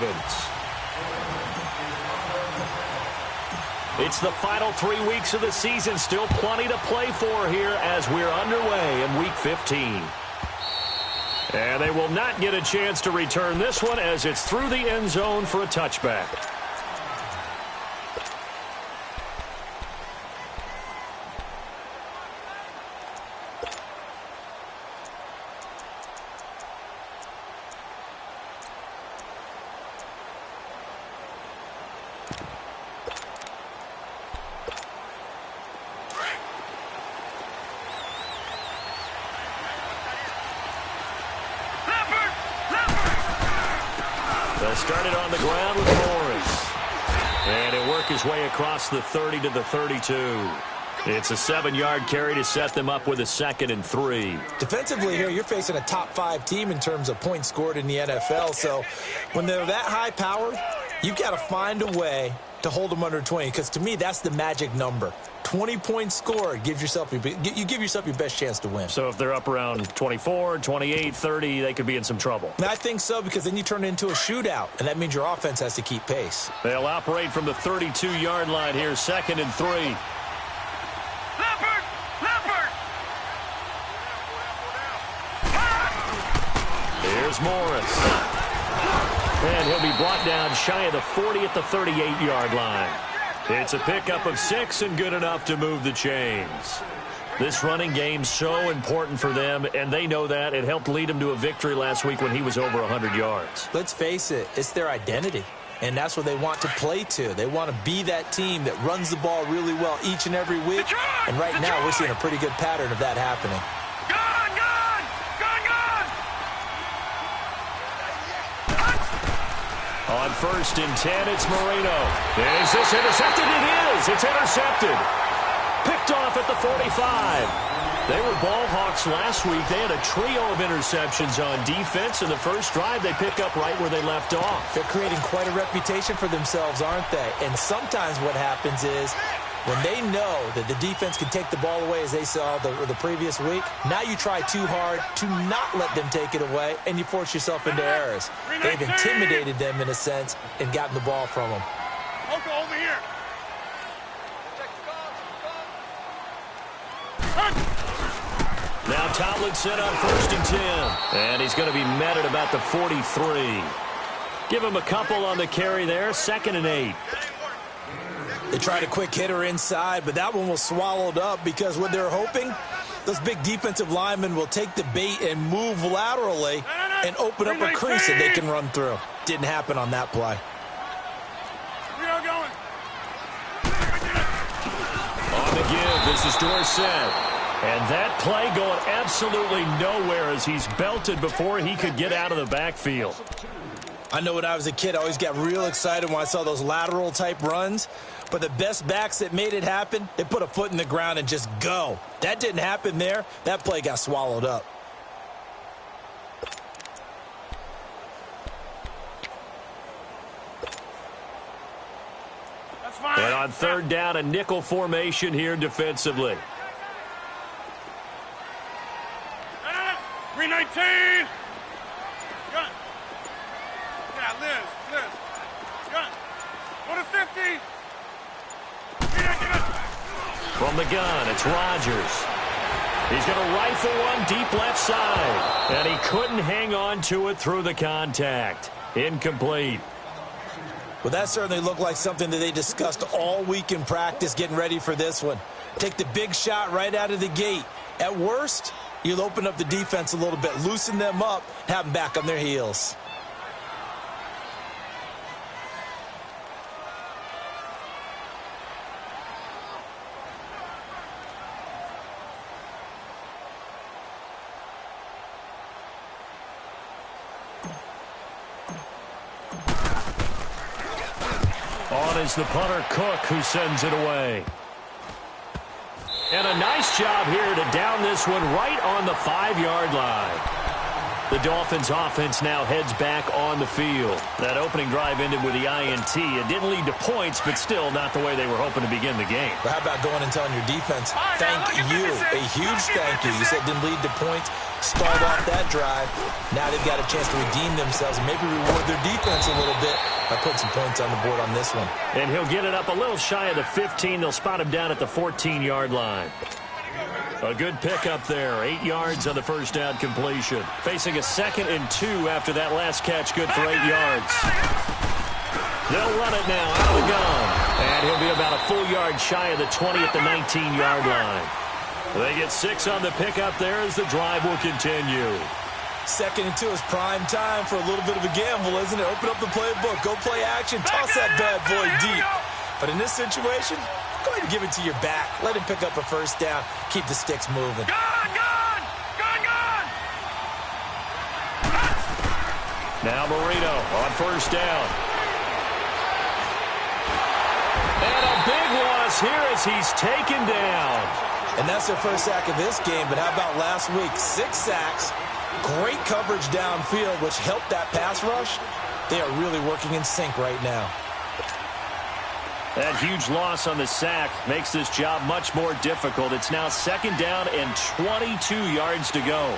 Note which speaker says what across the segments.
Speaker 1: Ravens. It's the final 3 weeks of the season. Still plenty to play for here as we're underway in Week 15. And they will not get a chance to return this one as it's through the end zone for a touchback. They'll start it on the ground with Morris. And he'll work his way across the 30 to the 32. It's a 7-yard carry to set them up with a 2nd and 3.
Speaker 2: Defensively here, you're facing a top-5 team in terms of points scored in the NFL. So when they're that high-powered, you've got to find a way to hold them under 20. Because to me, that's the magic number. 20 points scored, you give yourself your best chance to win.
Speaker 1: So if they're up around 24, 28, 30, they could be in some trouble.
Speaker 2: And I think so, because then you turn it into a shootout, and that means your offense has to keep pace.
Speaker 1: They'll operate from the 32-yard line here, 2nd and 3. Here's Morris. And he'll be brought down shy of the 40 at the 38-yard line. It's a pickup of 6 and good enough to move the chains. This running game's so important for them, and they know that. It helped lead them to a victory last week when he was over 100 yards.
Speaker 2: Let's face it, it's their identity, and that's what they want to play to. They want to be that team that runs the ball really well each and every week, and right now we're seeing a pretty good pattern of that happening.
Speaker 1: On 1st and 10, it's Marino. Is this intercepted? It is. It's intercepted. Picked off at the 45. They were ball hawks last week. They had a trio of interceptions on defense. In the first drive, they pick up right where they left off.
Speaker 2: They're creating quite a reputation for themselves, aren't they? And sometimes what happens is when they know that the defense can take the ball away, as they saw the previous week, now you try too hard to not let them take it away, and you force yourself into errors. They've intimidated them, in a sense, and gotten the ball from them.
Speaker 3: Over here.
Speaker 1: Now Tomlinson on 1st and 10. And he's going to be met at about the 43. Give him a couple on the carry there, 2nd and 8.
Speaker 2: They tried a quick hitter inside, but that one was swallowed up because what they're hoping, those big defensive linemen will take the bait and move laterally and open up a crease that they can run through. Didn't happen on that play.
Speaker 1: On the give, this is Dorsett. And that play going absolutely nowhere as he's belted before he could get out of the backfield.
Speaker 2: I know when I was a kid, I always got real excited when I saw those lateral-type runs. But the best backs that made it happen, they put a foot in the ground and just go. That didn't happen there. That play got swallowed up.
Speaker 3: That's fine.
Speaker 1: And on 3rd down, a nickel formation here defensively.
Speaker 3: 319. Gun. Yeah, Liz. Gun. Go to 50.
Speaker 1: From the gun, it's Rodgers. He's going to rifle one deep left side. And he couldn't hang on to it through the contact. Incomplete.
Speaker 2: Well, that certainly looked like something that they discussed all week in practice getting ready for this one. Take the big shot right out of the gate. At worst, you'll open up the defense a little bit, loosen them up, have them back on their heels.
Speaker 1: On is the punter, Cook, who sends it away. And a nice job here to down this one right on the 5-yard line. The Dolphins offense now heads back on the field. That opening drive ended with the INT. It didn't lead to points, but still not the way they were hoping to begin the game.
Speaker 2: But how about going and telling your defense, thank you, a huge thank you. You said it didn't lead to points. stalled off that drive. Now they've got a chance to redeem themselves and maybe reward their defense a little bit by putting some points on the board on this one.
Speaker 1: And he'll get it up a little shy of the 15. They'll spot him down at the 14-yard line. A good pickup there. 8 yards on the first down completion. Facing a 2nd and 2 after that last catch. Good for 8 yards. They'll run it now out of the gun. And he'll be about a full yard shy of the 20 at the 19-yard line. They get 6 on the pickup there as the drive will continue.
Speaker 2: 2nd and 2 is prime time for a little bit of a gamble, isn't it? Open up the playbook. Go play action. Toss that bad boy deep. But in this situation, go ahead and give it to your back. Let him pick up a first down. Keep the sticks moving.
Speaker 1: Now Marino on first down. And a big loss here as he's taken down.
Speaker 2: And that's their first sack of this game. But how about last week? 6 sacks. Great coverage downfield, which helped that pass rush. They are really working in sync right now.
Speaker 1: That huge loss on the sack makes this job much more difficult. It's now 2nd down and 22 yards to go.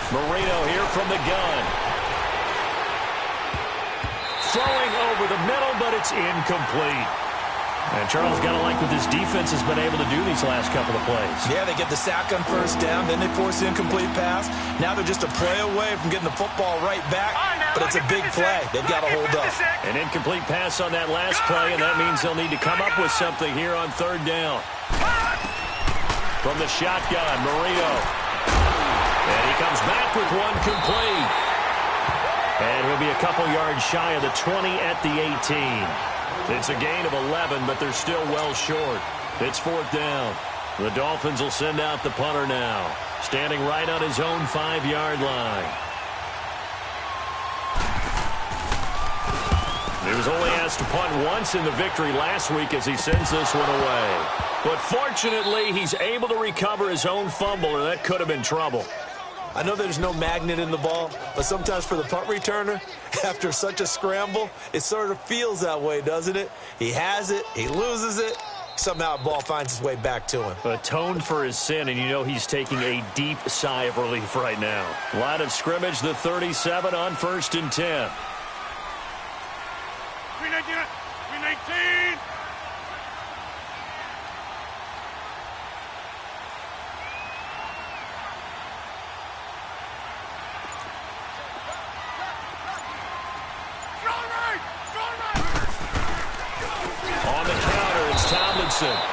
Speaker 1: Marino here from the gun. Throwing over the middle, but it's incomplete. And Charles, got to like what this defense has been able to do these last couple of plays.
Speaker 2: Yeah, they get the sack on first down, then they force the incomplete pass. Now they're just a play away from getting the football right back, but it's a big play. They've got to hold up.
Speaker 1: An incomplete pass on that last play, and that means they'll need to come up with something here on 3rd down. From the shotgun, Marino. And he comes back with one complete. And he'll be a couple yards shy of the 20 at the 18. It's a gain of 11, but they're still well short. It's 4th down. The Dolphins will send out the punter now, standing right on his own 5-yard line. He was only asked to punt once in the victory last week as he sends this one away. But fortunately, he's able to recover his own fumble, or that could have been trouble.
Speaker 2: I know there's no magnet in the ball, but sometimes for the punt returner, after such a scramble, it sort of feels that way, doesn't it? He has it, he loses it, somehow the ball finds its way back to him.
Speaker 1: Atoned for his sin, and you know he's taking a deep sigh of relief right now. Line of scrimmage, the 37 on 1st and 10.
Speaker 3: 319.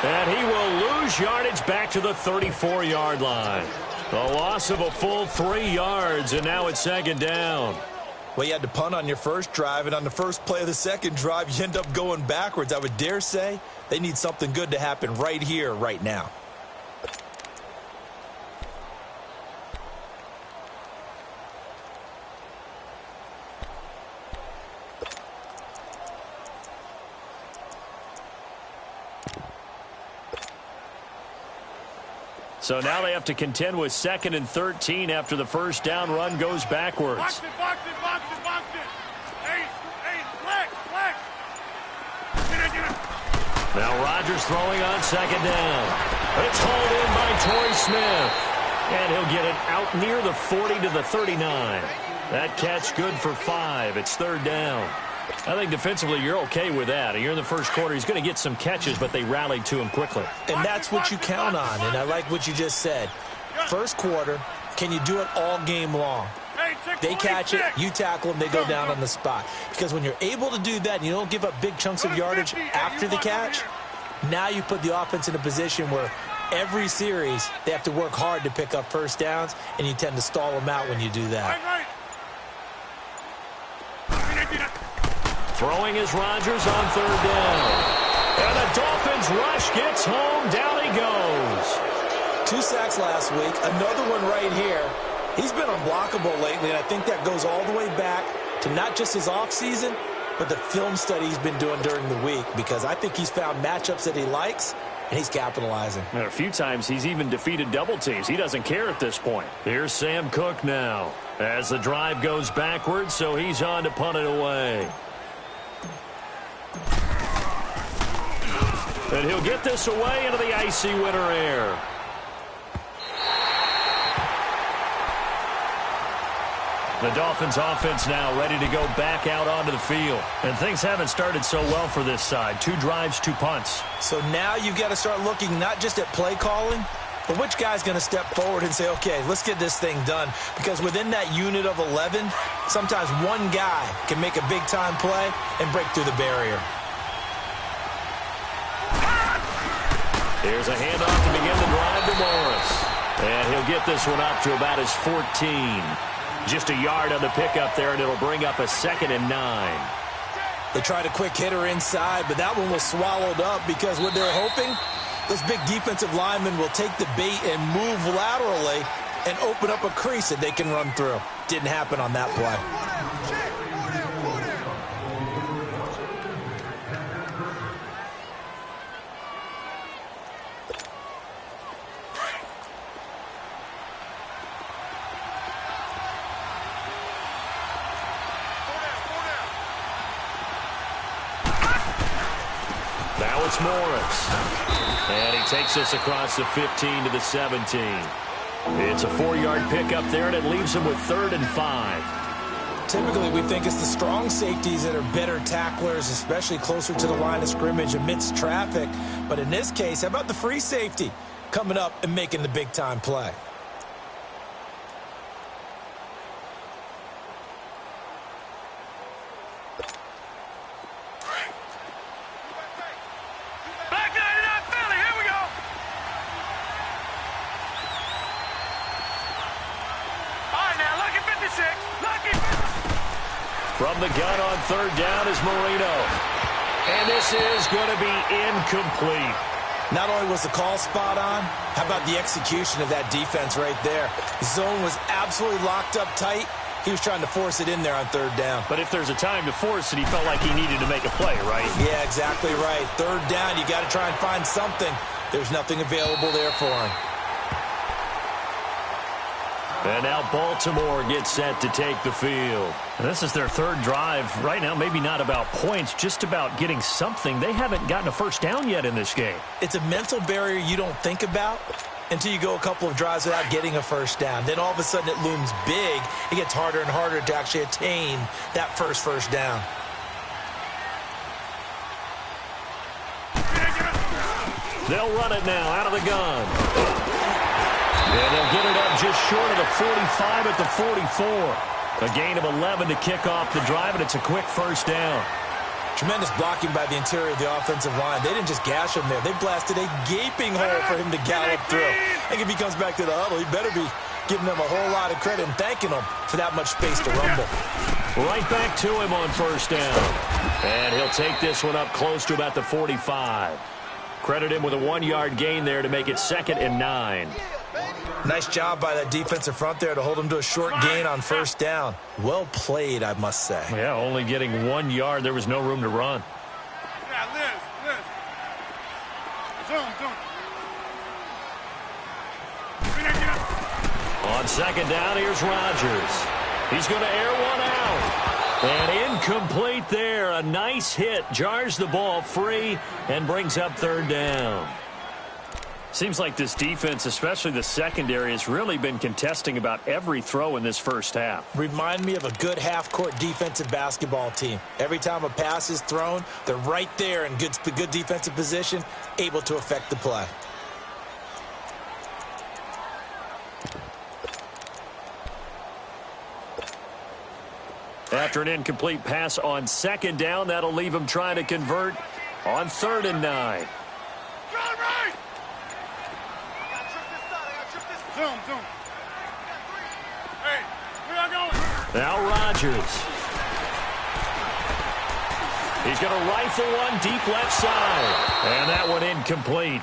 Speaker 1: And he will lose yardage back to the 34-yard line. The loss of a full 3 yards, and now it's 2nd down.
Speaker 2: Well, you had to punt on your first drive, and on the first play of the second drive, you end up going backwards. I would dare say they need something good to happen right here, right now.
Speaker 1: So now they have to contend with 2nd and 13 after the first down run goes backwards.
Speaker 3: Box it. Hey, flex. Get it.
Speaker 1: Now Rodgers throwing on 2nd down. It's hauled in by Torrey Smith. And he'll get it out near the 40 to the 39. That catch good for 5. It's 3rd down. I think defensively you're okay with that. You're in the first quarter. He's going to get some catches, but they rallied to him quickly.
Speaker 2: And that's what you count on, and I like what you just said. First quarter, can you do it all game long? They catch it, you tackle them, they go down on the spot. Because when you're able to do that and you don't give up big chunks of yardage after the catch, now you put the offense in a position where every series they have to work hard to pick up first downs, and you tend to stall them out when you do that.
Speaker 1: Throwing is Rodgers on 3rd down. And the Dolphins rush gets home. Down he goes.
Speaker 2: 2 sacks last week. Another one right here. He's been unblockable lately, and I think that goes all the way back to not just his offseason, but the film study he's been doing during the week, because I think he's found matchups that he likes, and he's capitalizing.
Speaker 1: And a few times he's even defeated double teams. He doesn't care at this point. Here's Sam Cook now as the drive goes backwards, so he's on to punt it away. And he'll get this away into the icy winter air. The Dolphins offense now ready to go back out onto the field. And things haven't started so well for this side. 2 drives, 2 punts.
Speaker 2: So now you've got to start looking not just at play calling, but which guy's going to step forward and say, okay, let's get this thing done. Because within that unit of 11, sometimes one guy can make a big-time play and break through the barrier.
Speaker 1: Here's a handoff to begin the drive to Morris. And he'll get this one up to about his 14. Just a yard on the pickup there, and it'll bring up a 2nd and 9.
Speaker 2: They tried a quick hitter inside, but that one was swallowed up because what they're hoping, those big defensive linemen will take the bait and move laterally and open up a crease that they can run through. Didn't happen on that play.
Speaker 1: Now it's Morris. And he takes this across the 15 to the 17. It's a 4-yard pickup there, and it leaves him with 3rd and 5.
Speaker 2: Typically, we think it's the strong safeties that are better tacklers, especially closer to the line of scrimmage amidst traffic. But in this case, how about the free safety coming up and making the big-time play?
Speaker 1: From the gun on 3rd down is Marino. And this is going to be incomplete.
Speaker 2: Not only was the call spot on, how about the execution of that defense right there? The zone was absolutely locked up tight. He was trying to force it in there on 3rd down.
Speaker 1: But if there's a time to force it, he felt like he needed to make a play, right?
Speaker 2: Yeah, exactly right. 3rd down, you got to try and find something. There's nothing available there for him.
Speaker 1: And now Baltimore gets set to take the field. And this is their 3rd drive. Right now, maybe not about points, just about getting something. They haven't gotten a first down yet in this game.
Speaker 2: It's a mental barrier you don't think about until you go a couple of drives without getting a first down. Then all of a sudden it looms big. It gets harder and harder to actually attain that first down.
Speaker 1: They'll run it now out of the gun. And they'll get it up just short of the 45 at the 44. A gain of 11 to kick off the drive, and it's a quick first down.
Speaker 2: Tremendous blocking by the interior of the offensive line. They didn't just gash him there. They blasted a gaping hole for him to gallop through. I think if he comes back to the huddle, he better be giving them a whole lot of credit and thanking them for that much space to rumble.
Speaker 1: Right back to him on first down. And he'll take this one up close to about the 45. Credit him with a 1-yard gain there to make it 2nd and 9.
Speaker 2: Nice job by that defensive front there to hold him to a short gain on first down. Well played, I must say.
Speaker 1: Yeah, only getting 1 yard. There was no room to run.
Speaker 3: Yeah, Liz. Zoom.
Speaker 1: On 2nd down, here's Rodgers. He's going to air one out. And incomplete there. A nice hit. Jars the ball free and brings up 3rd down. Seems like this defense, especially the secondary, has really been contesting about every throw in this first half.
Speaker 2: Remind me of a good half-court defensive basketball team. Every time a pass is thrown, they're right there in good defensive position, able to affect the play.
Speaker 1: After an incomplete pass on 2nd down, that'll leave him trying to convert on 3rd and 9.
Speaker 3: Zoom. Hey, where y'all going?
Speaker 1: Now Rodgers. He's going to rifle one deep left side. And that one incomplete.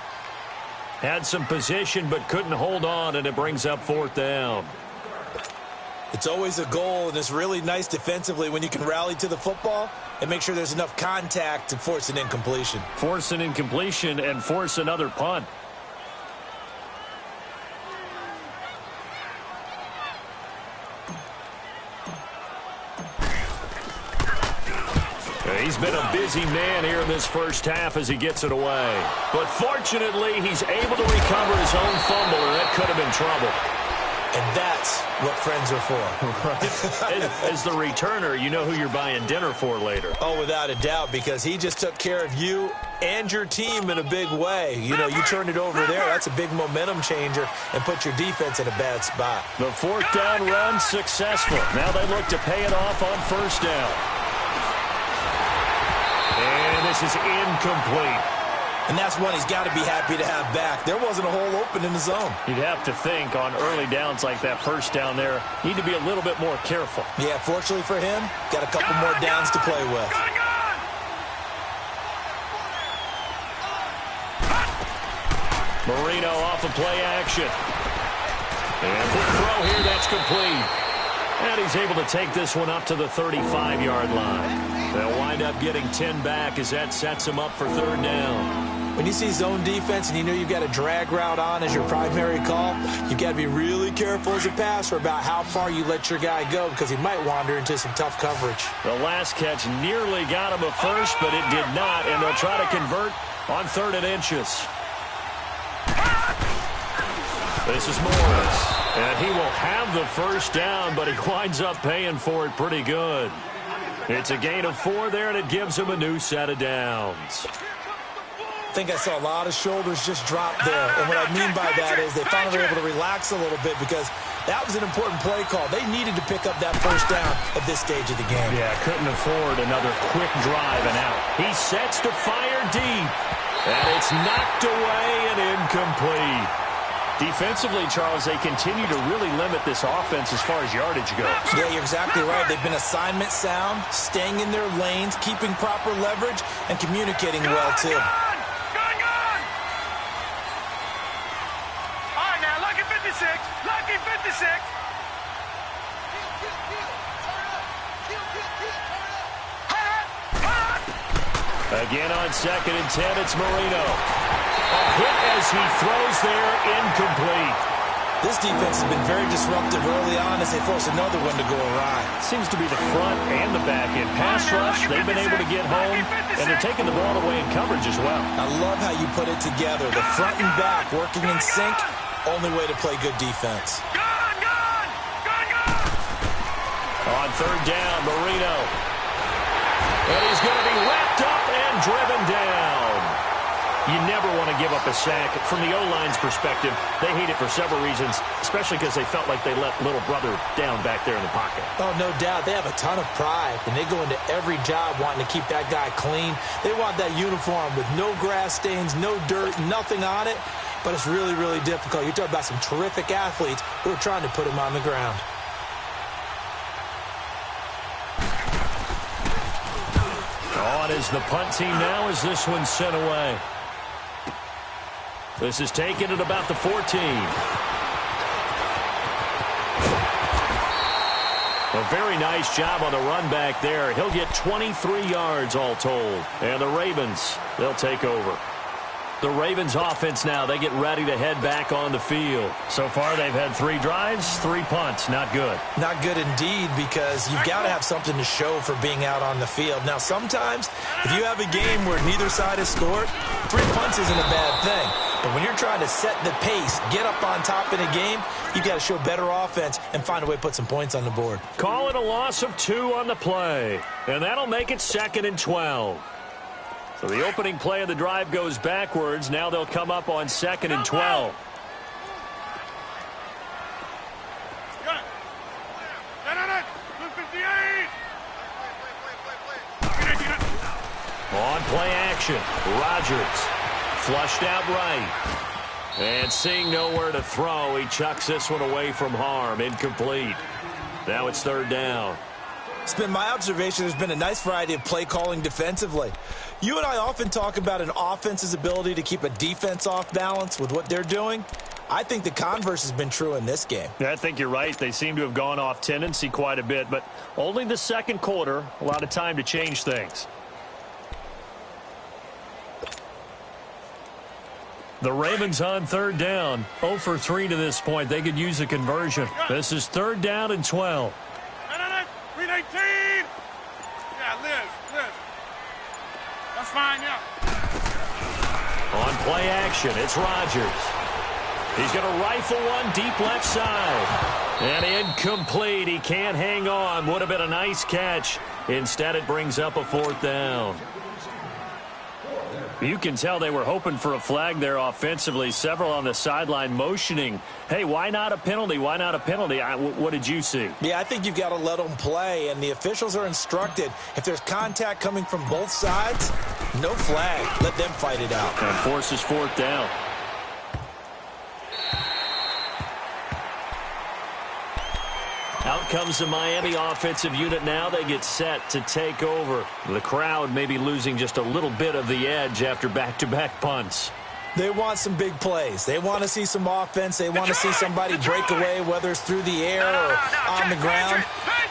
Speaker 1: Had some position but couldn't hold on, and it brings up 4th down.
Speaker 2: It's always a goal, and it's really nice defensively when you can rally to the football and make sure there's enough contact to force an incompletion.
Speaker 1: Force an incompletion and force another punt. He's been a busy man here in this first half as he gets it away. But fortunately, he's able to recover his own fumble, or that could have been trouble.
Speaker 2: And that's what friends are for.
Speaker 1: Right? As the returner, you know who you're buying dinner for later.
Speaker 2: Oh, without a doubt, because he just took care of you and your team in a big way. You know, you turn it over there, that's a big momentum changer, and put your defense in a bad spot.
Speaker 1: The fourth down run successful. Now they look to pay it off on first down. And this is incomplete.
Speaker 2: And that's one he's got to be happy to have back. There wasn't a hole open in the zone.
Speaker 1: You'd have to think on early downs like that first down there, need to be a little bit more careful.
Speaker 2: Yeah, fortunately for him, got a couple more downs to play with.
Speaker 1: Marino off of play action. And quick throw here, that's complete. And he's able to take this one up to the 35-yard line. They'll wind up getting 10 back as that sets him up for third down.
Speaker 2: When you see zone defense and you know you've got a drag route on as your primary call, you've got to be really careful as a passer about how far you let your guy go because he might wander into some tough coverage.
Speaker 1: The last catch nearly got him a first, but it did not, and they'll try to convert on 3rd and inches. This is Morris, and he will have the first down, but he winds up paying for it pretty good. It's a gain of 4 there, and it gives him a new set of downs.
Speaker 2: I think I saw a lot of shoulders just drop there. And what I mean by that is they finally were able to relax a little bit because that was an important play call. They needed to pick up that first down at this stage of the game.
Speaker 1: Yeah, couldn't afford another quick drive and out. He sets to fire deep, and it's knocked away and incomplete. Defensively, Charles, they continue to really limit this offense as far as yardage goes.
Speaker 2: Yeah, you're exactly right. They've been assignment sound, staying in their lanes, keeping proper leverage, and communicating well, too.
Speaker 3: Lucky 56.
Speaker 1: Again on 2nd and 10, it's Marino. A hit as he throws there, incomplete.
Speaker 2: This defense has been very disruptive early on as they force another one to go awry.
Speaker 1: Seems to be the front and the back end. Pass rush, they've been able to get home, and they're taking the ball away in coverage as well.
Speaker 2: I love how you put it together. The front and back working in sync. Only way to play good defense.
Speaker 1: On 3rd down, Marino. And he's going to be wrapped up and driven down. You never want to give up a sack. From the O-line's perspective, they hate it for several reasons, especially because they felt like they let little brother down back there in the pocket.
Speaker 2: Oh, no doubt. They have a ton of pride, and they go into every job wanting to keep that guy clean. They want that uniform with no grass stains, no dirt, nothing on it. But it's really, really difficult. You're talking about some terrific athletes who are trying to put him on the ground.
Speaker 1: On is the punt team now as this one's sent away. This is taken at about the 14. A very nice job on the run back there. He'll get 23 yards all told. And the Ravens, they'll take over. The Ravens offense now, they get ready to head back on the field. So far, they've had 3 drives, 3 punts. Not good.
Speaker 2: Not good indeed, because you've got to have something to show for being out on the field. Now, sometimes, if you have a game where neither side has scored, 3 punts isn't a bad thing. But when you're trying to set the pace, get up on top in a game, you've got to show better offense and find a way to put some points on the board.
Speaker 1: Call it a loss of 2 on the play. And that'll make it 2nd and 12. So the opening play of the drive goes backwards. Now they'll come up on 2nd and 12. On play action, Rodgers flushed out right. And seeing nowhere to throw, he chucks this one away from harm. Incomplete. Now it's 3rd down.
Speaker 2: It's been my observation there's been a nice variety of play calling defensively. You and I often talk about an offense's ability to keep a defense off balance with what they're doing. I think the converse has been true in this game.
Speaker 1: Yeah, I think you're right. They seem to have gone off tendency quite a bit, but only the 2nd quarter, a lot of time to change things. The Ravens on 3rd down. 0 for 3 to this point. They could use a conversion. This is 3rd down and 12.
Speaker 3: 319. Yeah, Liz. That's fine, yeah.
Speaker 1: On play action, it's Rodgers. He's going to rifle one deep left side. And incomplete. He can't hang on. Would have been a nice catch. Instead, it brings up a 4th down. You can tell they were hoping for a flag there offensively. Several on the sideline motioning, hey, why not a penalty? Why not a penalty? What did you see?
Speaker 2: Yeah, I think you've got to let them play, and the officials are instructed. If there's contact coming from both sides, no flag. Let them fight it out.
Speaker 1: And forces 4th down. Out comes the Miami offensive unit now. They get set to take over. The crowd may be losing just a little bit of the edge after back-to-back punts.
Speaker 2: They want some big plays. They want to see some offense. They want to see somebody break away, whether it's through the air or on the ground.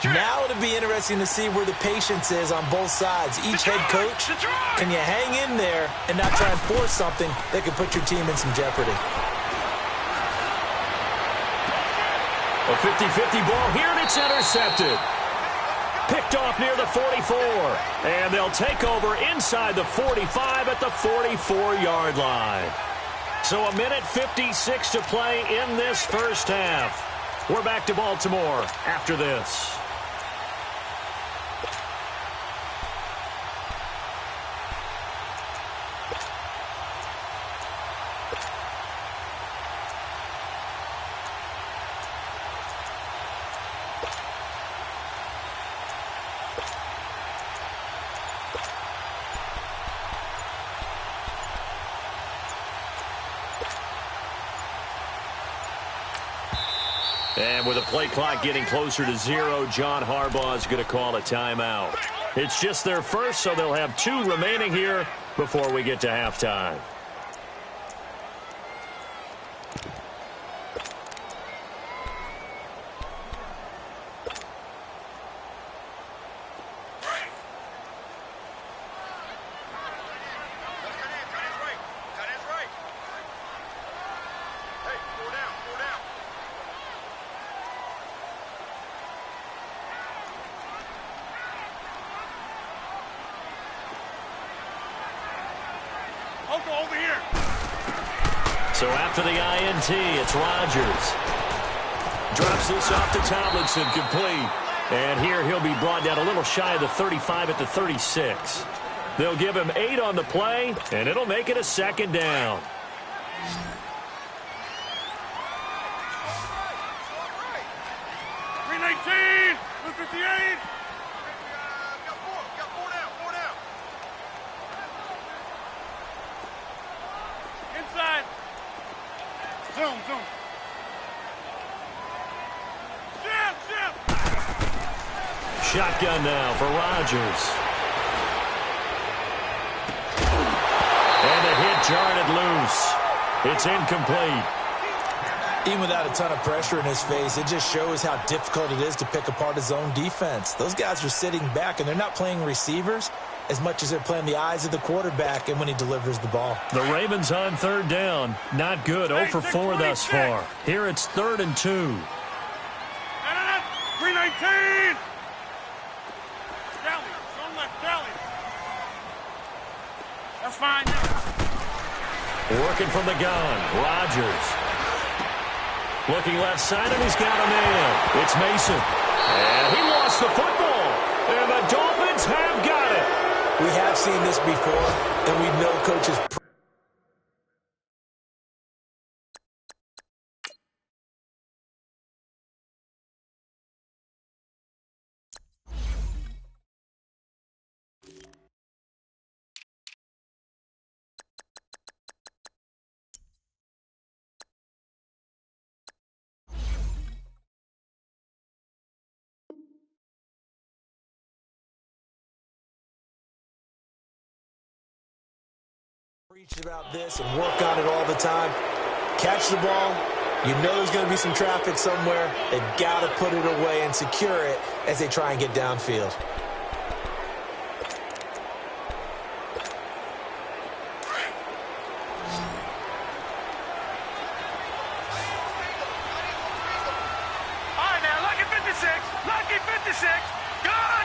Speaker 2: Now it'll be interesting to see where the patience is on both sides. Each head coach, can you hang in there and not try and force something that could put your team in some jeopardy?
Speaker 1: A 50-50 ball here, and it's intercepted. Picked off near the 44. And they'll take over inside the 45 at the 44-yard line. So a minute 56 to play in this first half. We're back to Baltimore after this. And with the play clock getting closer to 0, John Harbaugh is going to call a timeout. It's just their first, so they'll have 2 remaining here before we get to halftime.
Speaker 3: Over here.
Speaker 1: So after the INT, it's Rodgers. Drops this off to Tomlinson, complete. And here he'll be brought down a little shy of the 35 at the 36. They'll give him 8 on the play, and it'll make it a 2nd down.
Speaker 3: Zoom.
Speaker 1: Shotgun now for Rodgers. And the hit jarred it loose. It's incomplete.
Speaker 2: Even without a ton of pressure in his face, it just shows how difficult it is to pick apart his own defense. Those guys are sitting back, and they're not playing receivers as much as they're playing the eyes of the quarterback and when he delivers the ball.
Speaker 1: The Ravens on 3rd down. Not good. 0 for 4 thus far. Here it's 3rd and 2.
Speaker 3: 319. Dally. Don't let Dally. That's fine.
Speaker 1: Working from the gun. Rodgers. Looking left side, and he's got a man. It's Mason. And he lost the football. And the Dolphins have got it.
Speaker 2: We have seen this before, and we know coaches. Preach about this and work on it all the time. Catch the ball. You know there's going to be some traffic somewhere. They've got to put it away and secure it as they try and get downfield.
Speaker 3: All right, now, lucky 56. Lucky 56. Gone.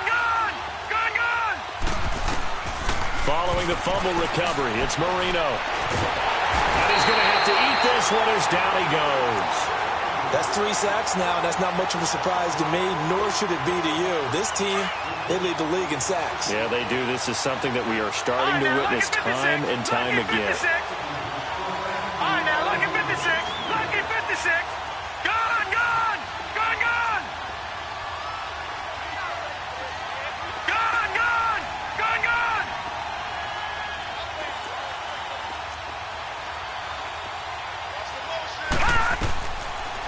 Speaker 1: Following the fumble recovery, it's Marino. And he's going to have to eat this one as down he goes.
Speaker 2: That's 3 sacks now, and that's not much of a surprise to me, nor should it be to you. This team, they lead the league in sacks.
Speaker 1: Yeah, they do. This is something that we are starting to witness time and time again.
Speaker 3: All right, now, lucky 56. Lucky 56. Gone, gone. Gone, gone. Gone, gone. Gone, gone.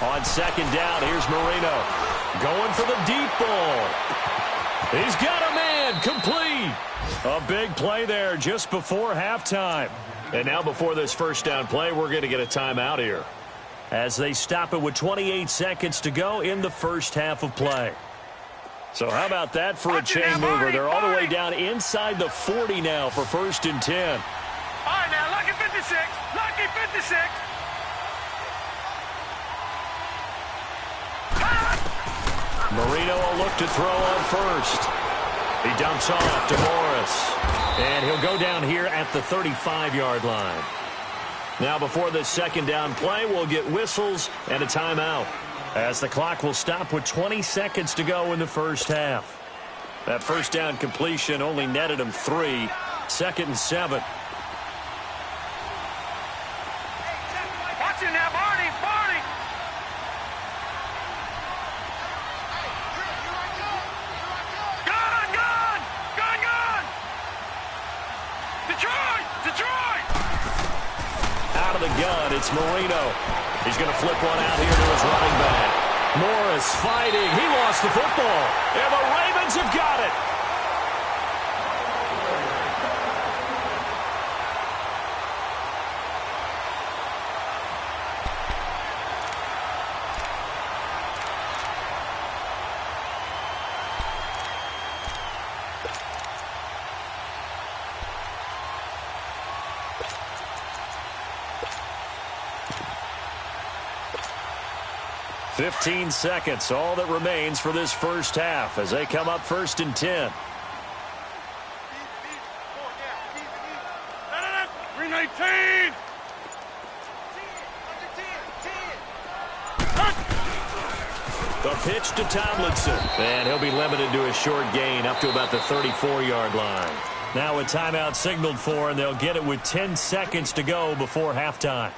Speaker 1: On second down, here's Marino. Going for the deep ball. He's got a man, complete. A big play there just before halftime. And now before this first down play, we're going to get a timeout here, as they stop it with 28 seconds to go in the first half of play. So how about that for a chain mover? They're all the way down inside the 40 now for 1st and 10.
Speaker 3: All right, now, lucky 56. Lucky 56.
Speaker 1: Marino will look to throw on first. He dumps off to Morris. And he'll go down here at the 35-yard line. Now before this second down play, we'll get whistles and a timeout, as the clock will stop with 20 seconds to go in the first half. That first down completion only netted him 3. 2nd and 7.
Speaker 3: Watch it now, Barney. Barney. Gone, gone. Gone, gone. Detroit. Detroit.
Speaker 1: Out of the gun, it's Marino. He's going to flip one out here to his running back. Morris fighting. He lost the football. And the Ravens have got it. Fifteen seconds, all that remains for this first half as they come up 1st and 10.
Speaker 3: 319.
Speaker 1: The pitch to Tomlinson. And he'll be limited to a short gain up to about the 34-yard line. Now a timeout signaled for, and they'll get it with 10 seconds to go before halftime.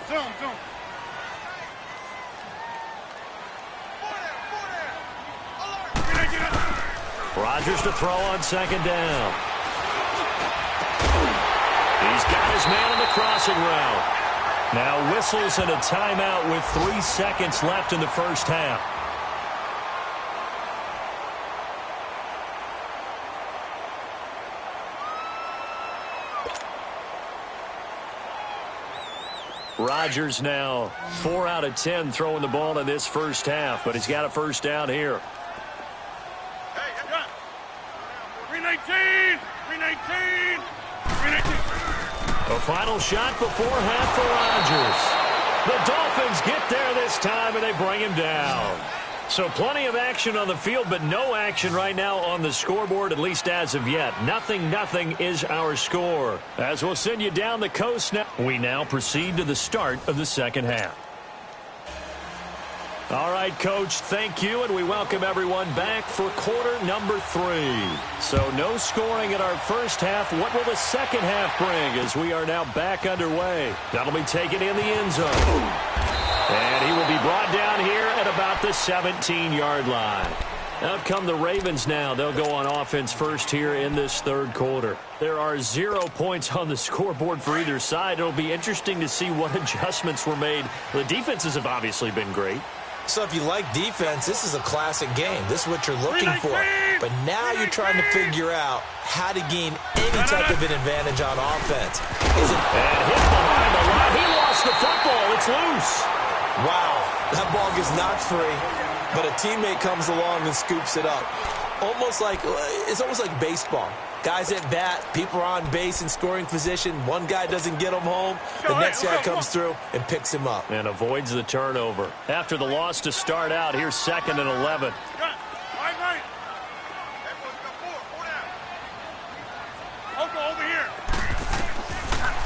Speaker 3: Zoom, zoom.
Speaker 1: Rodgers to throw on second down. He's got his man on the crossing route. Now whistles and a timeout with 3 seconds left in the first half. Rodgers now 4 out of 10 throwing the ball in this first half, but he's got a first down here.
Speaker 3: Hey, 319. 319. 319.
Speaker 1: A final shot before half for Rodgers. The Dolphins get there this time, and they bring him down. So plenty of action on the field, but no action right now on the scoreboard, at least as of yet. 0-0 is our score. As we'll send you down the coast now, we now proceed to the start of the second half. All right, Coach, thank you, and we welcome everyone back for quarter number 3. So no scoring in our first half. What will the second half bring as we are now back underway? That'll be taken in the end zone. And he will be brought down here at about the 17-yard line. Out come the Ravens now. They'll go on offense first here in this third quarter. There are 0 points on the scoreboard for either side. It'll be interesting to see what adjustments were made. The defenses have obviously been great.
Speaker 2: So if you like defense, this is a classic game. This is what you're looking for. But now you're trying to figure out how to gain any type of an advantage on offense. Is it...
Speaker 1: And hit behind the line. He lost the football. It's loose.
Speaker 2: Wow, that ball gets knocked free, but a teammate comes along and scoops it up. It's almost like baseball. Guys at bat, people are on base in scoring position. One guy doesn't get him home. The next guy comes through and picks him up.
Speaker 1: And avoids the turnover. After the loss to start out, here's 2nd and 11.
Speaker 3: Over here.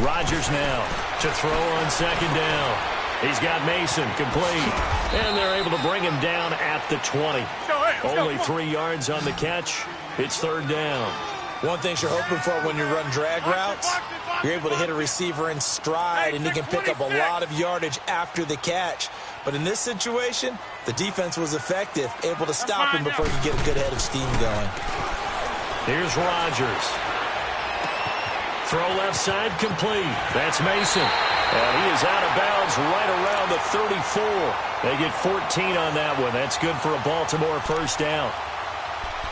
Speaker 1: Rodgers now to throw on 2nd down. He's got Mason complete. And they're able to bring him down at the 20. Only 3 yards on the catch. It's 3rd down.
Speaker 2: One thing you're hoping for when you run drag routes, you're able to hit a receiver in stride, and he can pick up a lot of yardage after the catch. But in this situation, the defense was effective, able to stop him before he could get a good head of steam going.
Speaker 1: Here's Rodgers. Throw left side complete. That's Mason. And he is out of bounds right around the 34. They get 14 on that one. That's good for a Baltimore 1st down.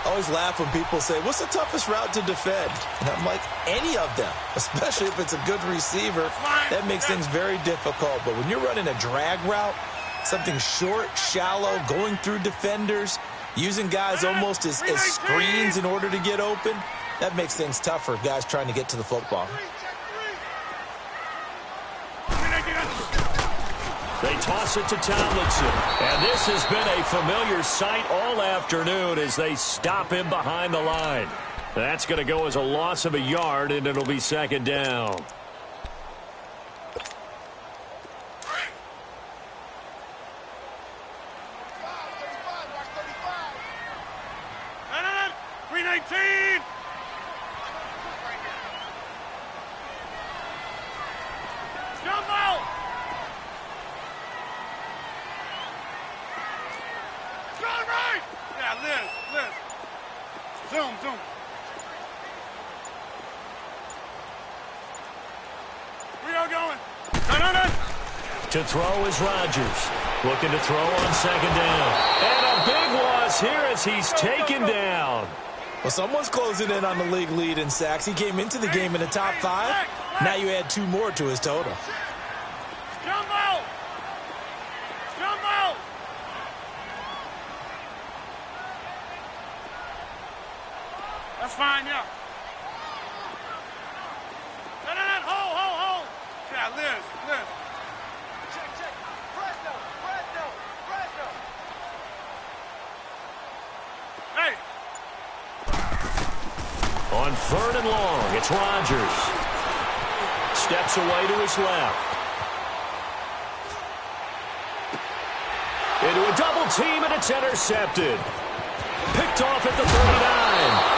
Speaker 2: I always laugh when people say, what's the toughest route to defend? And I'm like, any of them, especially if it's a good receiver. That makes things very difficult. But when you're running a drag route, something short, shallow, going through defenders, using guys almost as screens in order to get open, that makes things tougher, guys trying to get to the football.
Speaker 1: They toss it to Tomlinson. And this has been a familiar sight all afternoon as they stop him behind the line. That's going to go as a loss of a yard, and it'll be 2nd down.
Speaker 3: Zoom. Rio going.
Speaker 1: To throw is Rodgers. Looking to throw on 2nd down. And a big loss here as he's taken down.
Speaker 2: Well, someone's closing in on the league lead in sacks. He came into the game in the top 5. Now you add 2 more to his total.
Speaker 3: Jumbo! That's fine, yeah. Hold. Yeah, Liz. Check. Fresno. Hey.
Speaker 1: On 3rd and long, it's Rodgers. Steps away to his left. Into a double team, and it's intercepted. Picked off at the 39.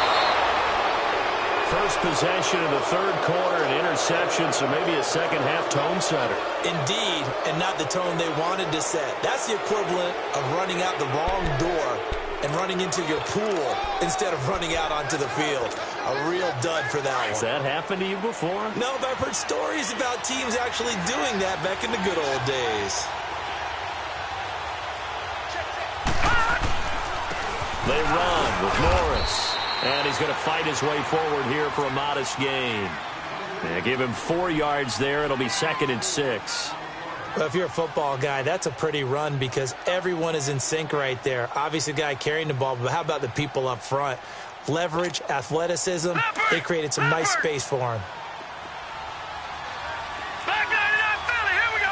Speaker 1: First possession in the 3rd quarter, an interception, so maybe a second-half tone setter.
Speaker 2: Indeed, and not the tone they wanted to set. That's the equivalent of running out the wrong door and running into your pool instead of running out onto the field. A real dud for that one.
Speaker 1: Has that happened to you before?
Speaker 2: No, but I've heard stories about teams actually doing that back in the good old days.
Speaker 1: They run with Morris. And he's going to fight his way forward here for a modest gain. Give him 4 yards there. It'll be 2nd and 6.
Speaker 2: Well, if you're a football guy, that's a pretty run because everyone is in sync right there. Obviously, the guy carrying the ball, but how about the people up front? Leverage, athleticism, they created some nice space for him.
Speaker 3: Back 99 Philly, here we go.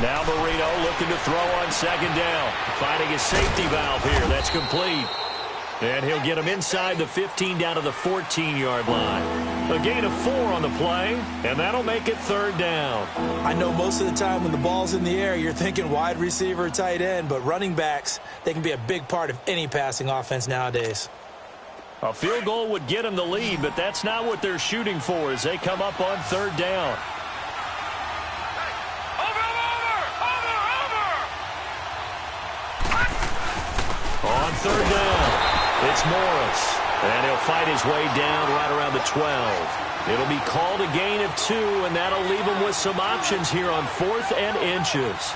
Speaker 1: Now Marino looking to throw on 2nd down. Finding his safety valve here. That's complete. And he'll get him inside the 15 down to the 14-yard line. A gain of 4 on the play, and that'll make it 3rd down.
Speaker 2: I know most of the time when the ball's in the air, you're thinking wide receiver, tight end, but running backs, they can be a big part of any passing offense nowadays.
Speaker 1: A field goal would get them the lead, but that's not what they're shooting for as they come up on 3rd down. On third down. It's Morris, and he'll fight his way down right around the 12. It'll be called a gain of 2, and that'll leave him with some options here on 4th and inches.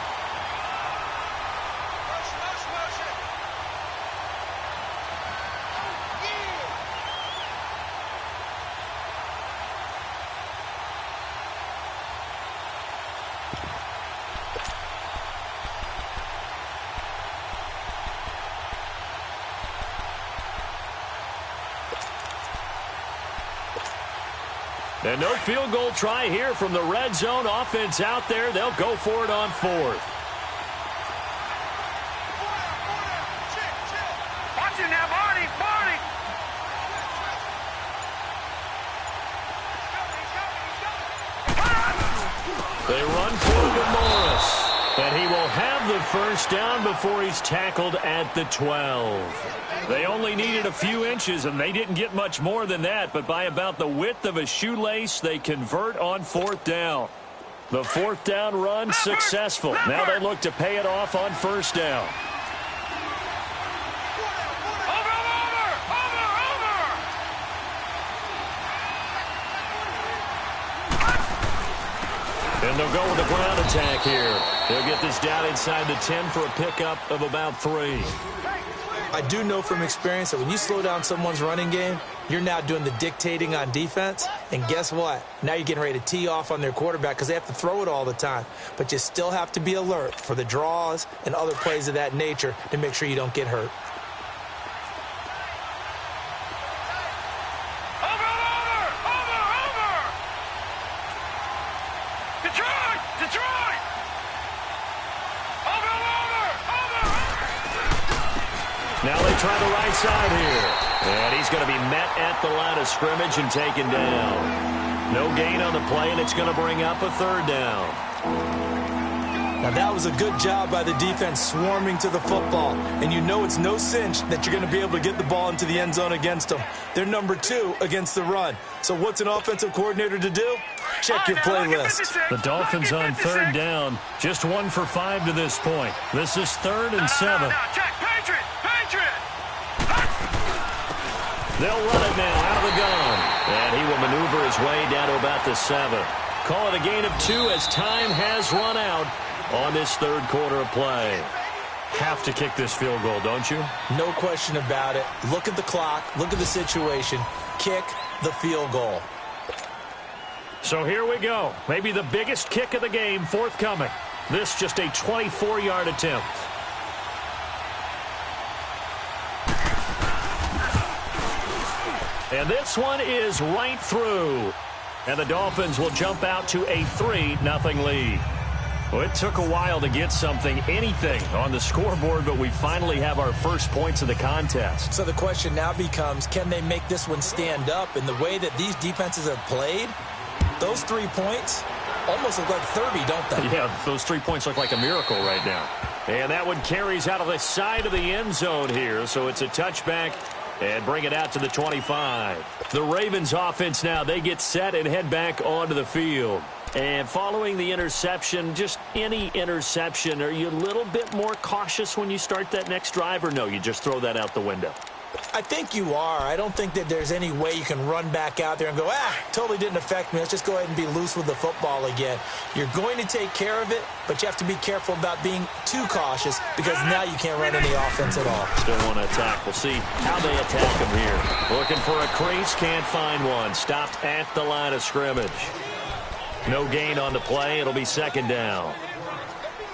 Speaker 1: And no field goal try here from the red zone offense out there. They'll go for it on 4th.
Speaker 3: Watch it now, Marty.
Speaker 1: They run forward to Morris. And he will have the first down before he's tackled at the 12. They only needed a few inches, and they didn't get much more than that. But by about the width of a shoelace, they convert on 4th down. The 4th down run successful. Now they look to pay it off on 1st down. And they'll go with the ground attack here. They'll get this down inside the 10 for a pickup of about 3.
Speaker 2: I do know from experience that when you slow down someone's running game, you're now doing the dictating on defense. And guess what? Now you're getting ready to tee off on their quarterback because they have to throw it all the time. But you still have to be alert for the draws and other plays of that nature to make sure you don't get hurt.
Speaker 1: Now they try the right side here. And he's going to be met at the line of scrimmage and taken down. No gain on the play, and it's going to bring up a 3rd down.
Speaker 2: Now that was a good job by the defense swarming to the football. And you know it's no cinch that you're going to be able to get the ball into the end zone against them. They're number 2 against the run. So what's an offensive coordinator to do? Check your playlist.
Speaker 1: The Dolphins on 3rd down. Just 1 for 5 to this point. This is 3rd and 7. They'll run it now out of the gun. And he will maneuver his way down to about the 7. Call it a gain of 2 as time has run out on this 3rd quarter of play. Have to kick this field goal, don't you?
Speaker 2: No question about it. Look at the clock. Look at the situation. Kick the field goal.
Speaker 1: So here we go. Maybe the biggest kick of the game forthcoming. This just a 24-yard attempt. And this one is right through. And the Dolphins will jump out to a 3-0 lead. Well, it took a while to get anything on the scoreboard, but we finally have our first points of the contest.
Speaker 2: So the question now becomes, can they make this one stand up? In the way that these defenses have played, those 3 points almost look like 30, don't they?
Speaker 1: Yeah, those 3 points look like a miracle right now. And that one carries out of the side of the end zone here, so it's a touchback. And bring it out to the 25. The Ravens offense now, they get set and head back onto the field. And following the interception, just any interception, are you a little bit more cautious when you start that next drive, or no, you just throw that out the window?
Speaker 2: I think you are. I don't think that there's any way you can run back out there and go, totally didn't affect me. Let's just go ahead and be loose with the football again. You're going to take care of it, but you have to be careful about being too cautious because now you can't run any offense at all.
Speaker 1: Still want to attack. We'll see how they attack him here. Looking for a crease, can't find one. Stopped at the line of scrimmage. No gain on the play. It'll be 2nd down.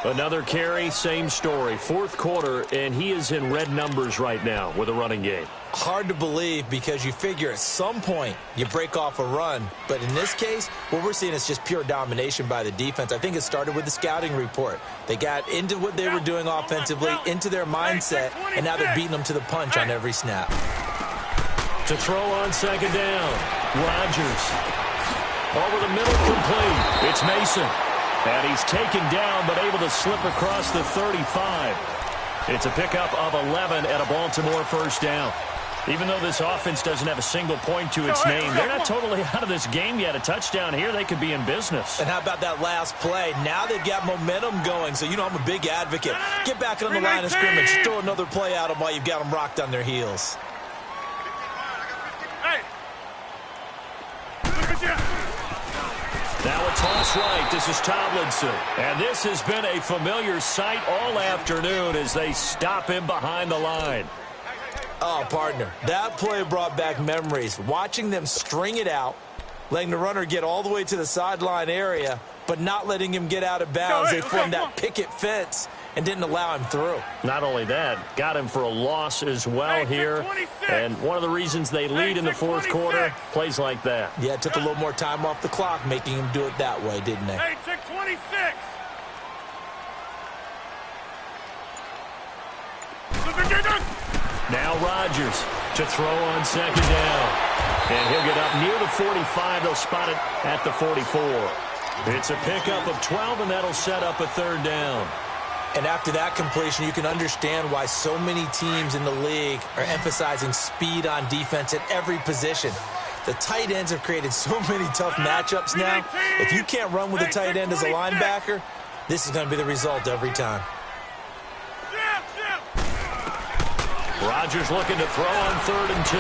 Speaker 1: Another carry, same story. 4th quarter, and he is in red numbers right now with a running game.
Speaker 2: Hard to believe because you figure at some point you break off a run. But in this case, what we're seeing is just pure domination by the defense. I think it started with the scouting report. They got into what they were doing offensively, into their mindset, and now they're beating them to the punch on every snap.
Speaker 1: To throw on 2nd down, Rodgers. Over the middle, complete. It's Mason. And he's taken down, but able to slip across the 35. It's a pickup of 11 at a Baltimore 1st down. Even though this offense doesn't have a single point to its name, they're not totally out of this game yet. A touchdown here, they could be in business.
Speaker 2: And how about that last play? Now they've got momentum going, so you know I'm a big advocate. Get back on the line of scrimmage. Throw another play at them while you've got them rocked on their heels.
Speaker 1: Now a toss right. This is Tomlinson. And this has been a familiar sight all afternoon as they stop him behind the line.
Speaker 2: Oh, partner, that play brought back memories. Watching them string it out, letting the runner get all the way to the sideline area, but not letting him get out of bounds. They formed that picket fence and didn't allow him through.
Speaker 1: Not only that, got him for a loss as well here. And one of the reasons they lead in the fourth quarter, plays like that.
Speaker 2: Yeah, it took a little more time off the clock, making him do it that way, didn't they?
Speaker 3: 26.
Speaker 1: Now Rodgers to throw on second down. And he'll get up near the 45. They'll spot it at the 44. It's a pickup of 12, and that'll set up a third down.
Speaker 2: And after that completion, you can understand why so many teams in the league are emphasizing speed on defense at every position. The tight ends have created so many tough matchups now. If you can't run with a tight end as a linebacker, this is going to be the result every time.
Speaker 1: Rodgers looking to throw on 3rd and 2.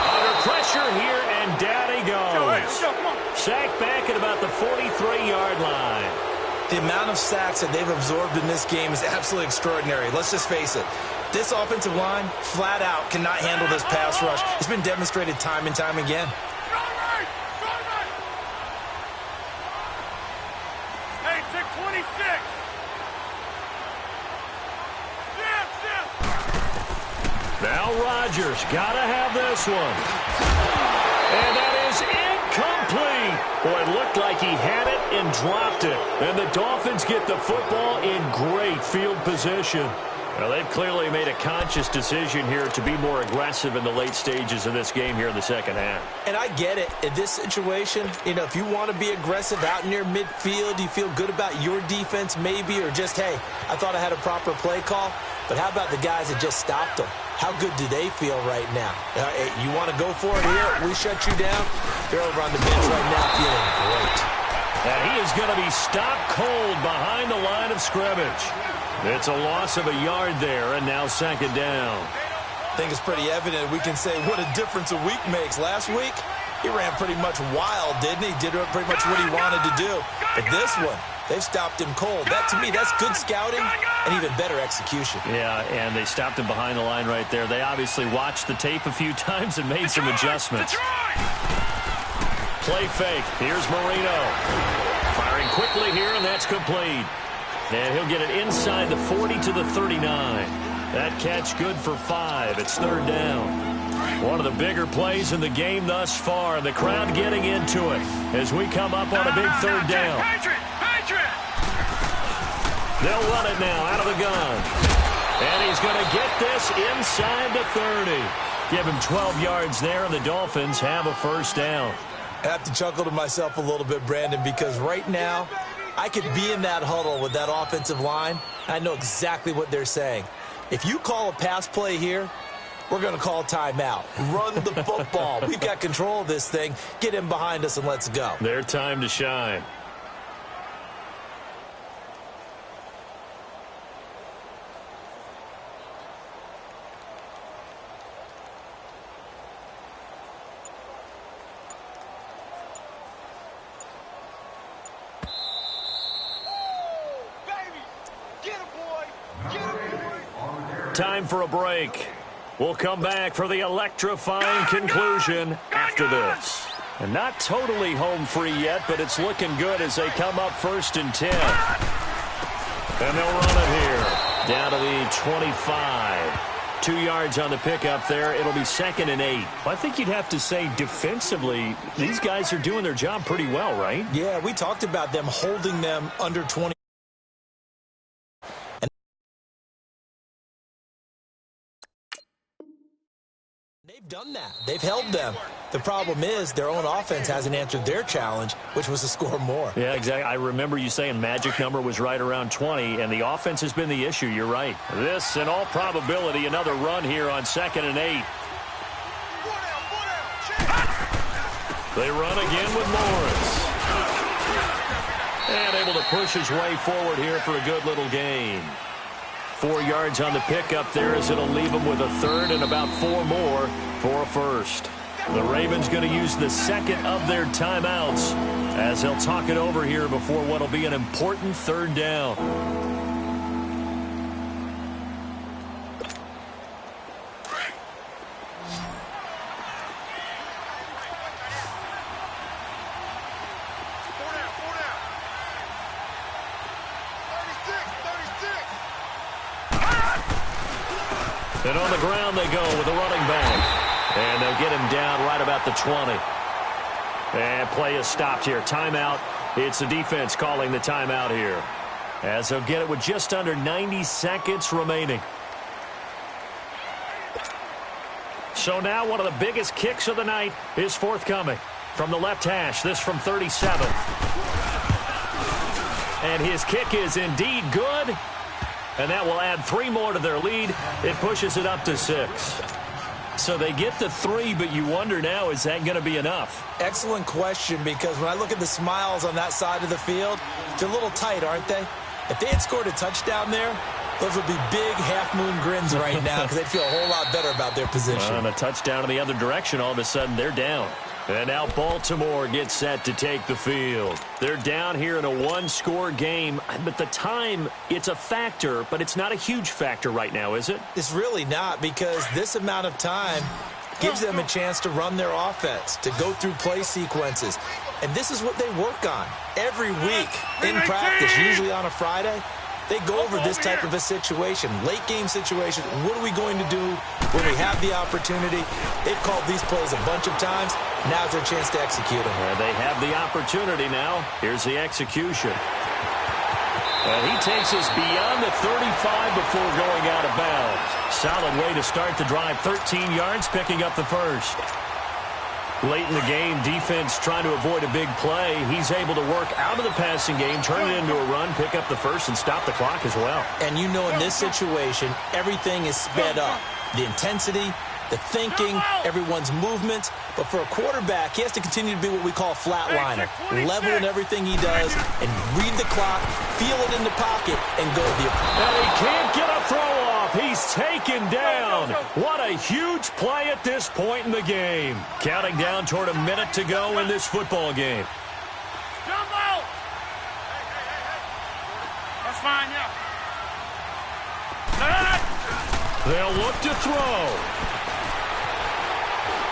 Speaker 1: Under pressure here, and down he goes. Sacked back at about the 43-yard line.
Speaker 2: The amount of sacks that they've absorbed in this game is absolutely extraordinary. Let's just face it. This offensive line, flat out, cannot handle this pass rush. It's been demonstrated time and time again.
Speaker 3: Hey, check 26.
Speaker 1: Now Rodgers got to have this one. And that is incomplete. Boy, it looked like he had it and dropped it. And the Dolphins get the football in great field position. Well, they've clearly made a conscious decision here to be more aggressive in the late stages of this game here in the second half.
Speaker 2: And I get it. In this situation, you know, if you want to be aggressive out near midfield, you feel good about your defense maybe, or just, hey, I thought I had a proper play call. But how about the guys that just stopped them? How good do they feel right now? You want to go for it here? We shut you down? They're over on the bench right now feeling great.
Speaker 1: And he is going to be stopped cold behind the line of scrimmage. It's a loss of a yard there, and now second down.
Speaker 2: I think it's pretty evident. We can say what a difference a week makes. Last week, he ran pretty much wild, didn't he? Did pretty much what he wanted to do. But this one, they've stopped him cold. That, to me, that's good scouting and even better execution.
Speaker 1: Yeah, and they stopped him behind the line right there. They obviously watched the tape a few times and made some adjustments. Play fake. Here's Marino. Firing quickly here, and that's complete. And he'll get it inside the 40 to the 39. That catch good for 5. It's third down. One of the bigger plays in the game thus far. The crowd getting into it as we come up on a big third down. They'll run it now out of the gun. And he's going to get this inside the 30. Give him 12 yards there, and the Dolphins have a first down.
Speaker 2: I have to chuckle to myself a little bit, Brandon, because right now I could be in that huddle with that offensive line. I know exactly what they're saying. If you call a pass play here, we're going to call timeout. Run the football. We've got control of this thing. Get him behind us and let's go.
Speaker 1: Their time to shine. Time for a break. We'll come back for the electrifying conclusion after this. And not totally home free yet, but it's looking good as they come up 1st and 10. And they'll run it here. Down to the 25. 2 yards on the pickup there. It'll be 2nd and 8. I think you'd have to say defensively, these guys are doing their job pretty well, right?
Speaker 2: Yeah, we talked about them holding them under 20. They've done that. They've held them. The problem is their own offense hasn't answered their challenge, which was to score more.
Speaker 1: Yeah, exactly. I remember you saying magic number was right around 20, and the offense has been the issue. You're right. This, in all probability, another run here on 2nd and 8. They run again with Morris. And able to push his way forward here for a good little gain. 4 yards on the pickup there as it'll leave them with a third and about 4 more for a first. The Ravens going to use the second of their timeouts as they'll talk it over here before what will be an important 3rd down. And on the ground they go with a running back. And they'll get him down right about the 20. And play is stopped here. Timeout. It's the defense calling the timeout here. As they'll get it with just under 90 seconds remaining. So now one of the biggest kicks of the night is forthcoming. From the left hash, this from 37. And his kick is indeed good. And that will add 3 more to their lead. It pushes it up to 6. So they get the 3, but you wonder now, is that going to be enough?
Speaker 2: Excellent question, because when I look at the smiles on that side of the field, they're a little tight, aren't they? If they had scored a touchdown there, those would be big half-moon grins right now because they'd feel a whole lot better about their position.
Speaker 1: And a touchdown in the other direction, all of a sudden they're down. And now Baltimore gets set to take the field. They're down here in a 1-score game, but the time, it's a factor, but it's not a huge factor right now, is it?
Speaker 2: It's really not, because this amount of time gives them a chance to run their offense, to go through play sequences. And this is what they work on every week in practice, usually on a Friday. They go over this type of a situation, late-game situation. What are we going to do when we have the opportunity? They've called these plays a bunch of times. Now's their chance to execute them.
Speaker 1: And they have the opportunity now. Here's the execution. And he takes us beyond the 35 before going out of bounds. Solid way to start the drive. 13 yards, picking up the first. Late in the game, defense trying to avoid a big play. He's able to work out of the passing game, turn it into a run, pick up the first, and stop the clock as well.
Speaker 2: And you know in this situation, everything is sped up. The intensity, the thinking, everyone's movement. But for a quarterback, he has to continue to be what we call a flatliner. Level in everything he does and read the clock, feel it in the pocket, and go to the opponent.
Speaker 1: And he can't get a throw off. He's taken down. What a huge play at this point in the game. Counting down toward a minute to go in this football game.
Speaker 3: Jumbo! That's fine, yeah.
Speaker 1: They'll look to throw.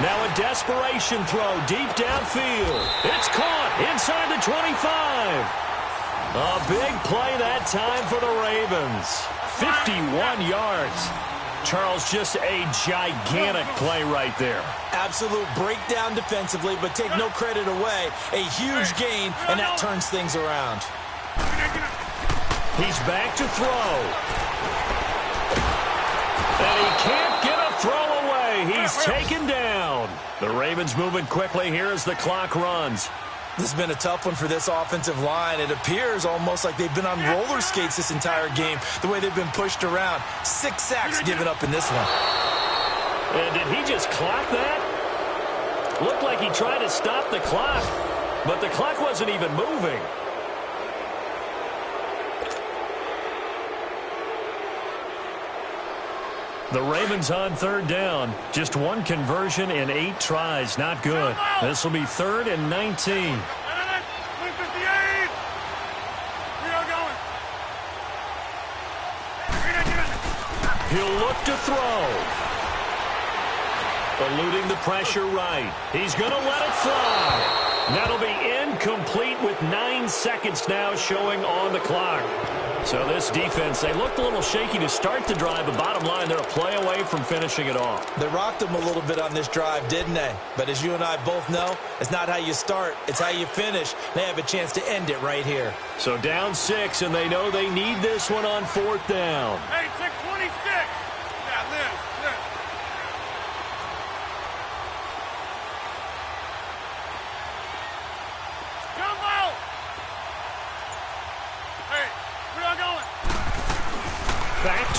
Speaker 1: Now a desperation throw deep downfield. It's caught inside the 25. A big play that time for the Ravens. 51 yards. Charles, just a gigantic play right there.
Speaker 2: Absolute breakdown defensively, but take no credit away. A huge gain, and that turns things around.
Speaker 1: He's back to throw. And he can't get a throw away. He's taken down. The Ravens moving quickly here as the clock runs.
Speaker 2: This has been a tough one for this offensive line. It appears almost like they've been on roller skates this entire game, the way they've been pushed around. 6 sacks given up in this one.
Speaker 1: And did he just clock that? Looked like he tried to stop the clock, but the clock wasn't even moving. The Ravens on 3rd down. Just 1 conversion in 8 tries. Not good. This will be 3rd and 19.
Speaker 3: We are going.
Speaker 1: He'll look to throw. Eluding the pressure right. He's going to let it fly. That'll be incomplete with 9 seconds now showing on the clock. So this defense, they looked a little shaky to start the drive, but bottom line, they're a play away from finishing it off.
Speaker 2: They rocked them a little bit on this drive, didn't they? But as you and I both know, it's not how you start, it's how you finish. They have a chance to end it right here.
Speaker 1: So down 6, and they know they need this one on 4th down.
Speaker 3: Hey, 626. Yeah, Liz.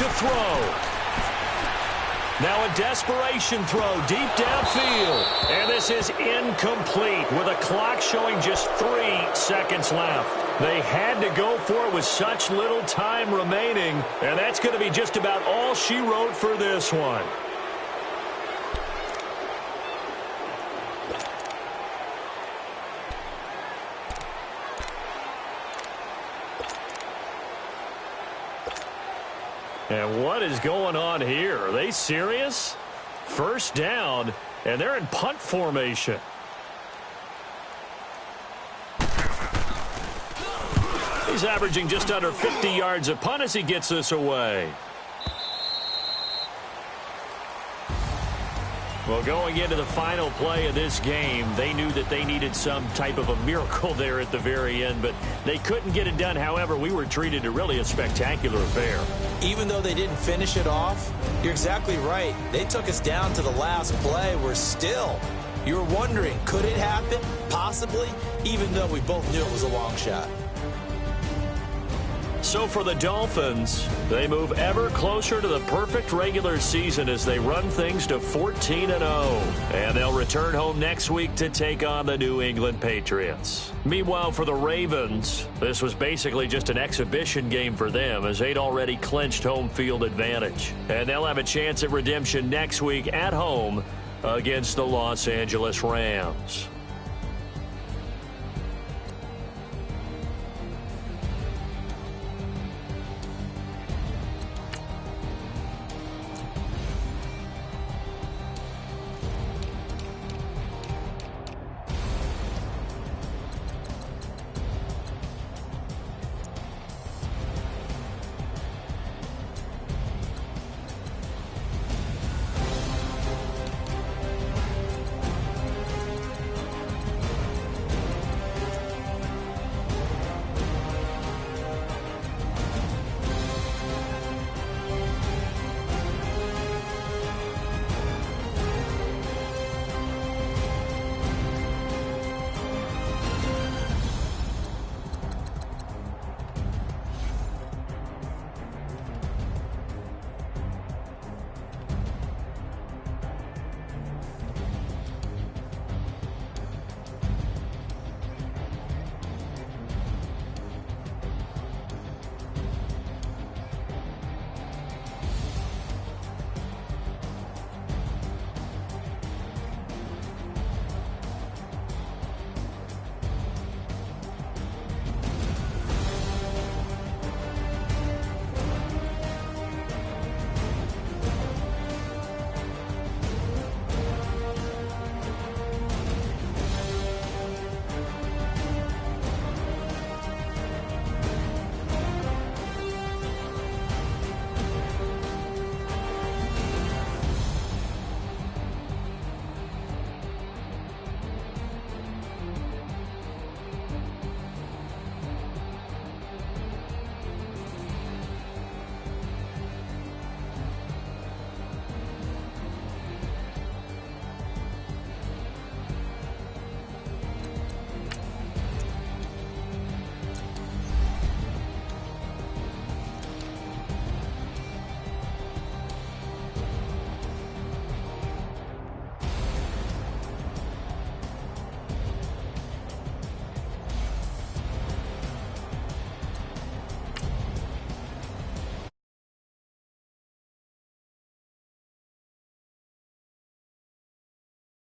Speaker 1: to throw. Now a desperation throw deep downfield. And this is incomplete with a clock showing just 3 seconds left. They had to go for it with such little time remaining. And that's going to be just about all she wrote for this one. And what is going on here? Are they serious? First down, and they're in punt formation. He's averaging just under 50 yards a punt as he gets this away. Well, going into the final play of this game, they knew that they needed some type of a miracle there at the very end, but they couldn't get it done. However, we were treated to really a spectacular affair.
Speaker 2: Even though they didn't finish it off, you're exactly right. They took us down to the last play. You were wondering, could it happen? Possibly, even though we both knew it was a long shot.
Speaker 1: So for the Dolphins, they move ever closer to the perfect regular season as they run things to 14-0. And they'll return home next week to take on the New England Patriots. Meanwhile, for the Ravens, this was basically just an exhibition game for them as they'd already clinched home field advantage. And they'll have a chance at redemption next week at home against the Los Angeles Rams.